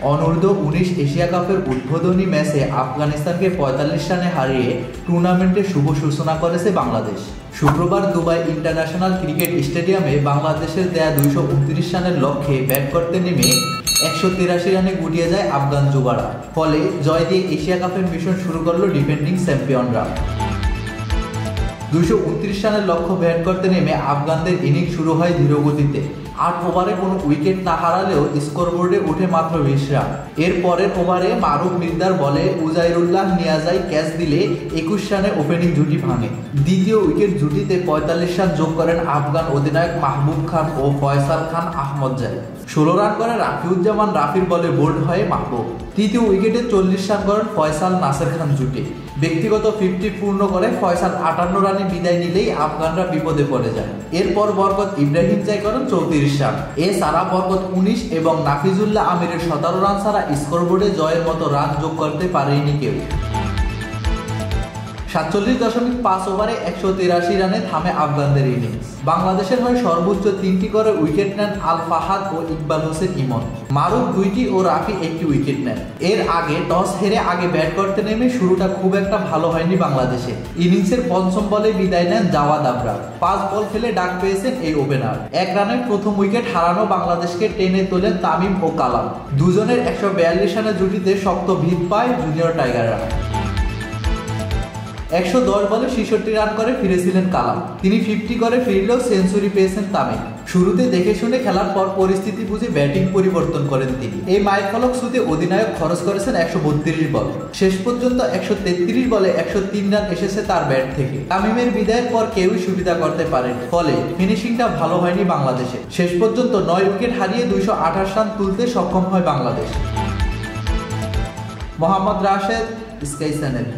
অনূর্ধ্ব-19 Asia কাপের উদ্বোধনী ম্যাচে আফগানিস্তানকে ৪৫ রানে হারিয়ে টুর্নামেন্টের শুভ সূচনা করেছে বাংলাদেশ। শুক্রবার দুবাই ইন্টারন্যাশনাল ক্রিকেট স্টেডিয়ামে বাংলাদেশের দেয়া ২২৯ রানের লক্ষ্যে ব্যাট করতে নেমে ১৮৩ রানে গুটিয়ে যায় আফগান যুবারা। ফলে জয় দিয়ে এশিয়া কাপের মিশন শুরু করল ডিফেন্ডিং চ্যাম্পিয়নরা। ২২৯ রানের লক্ষ্য ব্যাট করতে নেমে আফগানদের ইনিংস শুরু হয় ধীরগতিতে। ৮ ওভারে কোনো উইকেট না হারালেও স্কোরবোর্ডে উঠে মাত্র ২০ রান। এর পরের ওভারে মারুফ মির্জার বলে উজাইরুল্লাহ নিয়াজাই ক্যাচ দিলে ২১ রানে ওপেনিং জুটি ভাঙে। দ্বিতীয় উইকেট জুটিতে ৪৫ রান যোগ করেন আফগান অধিনায়ক মাহবুব খান ও ফয়সাল খান আহমদজাই। ১৬ রান করে রাফিউজ্জামান রাফির বলে বোল্ড হয়ে মাহবুব। তৃতীয় উইকেটে ৪০ রান করেন ফয়সাল নাসের খান জুটি। ব্যক্তিগত 50 পূর্ণ করে ফয়সাল ৫৮ রানে বিদায় নিলেই আফগানরা বিপদে পড়ে যায়। এরপর বরকত ইব্রাহিম জয় করেন ৩৪ রান। এছাড়া বরকত ১৯ এবং নাফিজুল্লাহ আমিরের ১৭ রান ছাড়া স্কোরবোর্ডে জয়ের মতো রান যোগ করতে পারেনি কেউ। ৪৭.৫ ওভারে ১৮৩ রানে থামে আফগানদের ইনিংস। বাংলাদেশের হয়ে সর্বোচ্চ ৩টি করে উইকেট নেন আল ফাহাদ ও ইকবাল হোসেন ইমন। মারুফ ২টি ও রাফি ১টি উইকেট নেন। এর আগে টস হেরে আগে ব্যাট করতে নেমে শুরুটা খুব একটা ভালো হয়নি বাংলাদেশে। ইনিংসের পঞ্চম বলে বিদায় নেন জাওয়াদ আবরার। ৫ বল খেলে ডাক পেয়েছেন এই ওপেনার। ১ রানে প্রথম উইকেট হারানো বাংলাদেশকে টেনে তোলেন তামিম ও কালাম। দুজনের ১৪২ রানের জুটিতে শক্ত ভিত পায় জুনিয়র টাইগাররা। ১১০ বলে ৬৬ রান করে ফিরেছিলেন কালাম। তিনি 50 করে ফিরলেও সেঞ্চুরি পেয়েছেন তামিম। শুরুতে দেখে শুনে খেলার পর পরিস্থিতি বুঝে ব্যাটিং পরিবর্তন করেন তিনি। এই মাইলফলক ছুঁতে অধিনায়ক খরচ করেছেন ১৩২ বল। শেষ পর্যন্ত ১৩৩ বলে ১০৩ রান এসেছে তার ব্যাট থেকে। তামিমের বিদায়ের পর কেউই সুবিধা করতে পারেনি। ফলে ফিনিশিংটা ভালো হয়নি বাংলাদেশে। শেষ পর্যন্ত ৯ উইকেট হারিয়ে ২২৮ রান তুলতে সক্ষম হয় বাংলাদেশ। Mohammad Rashed, Sky channel.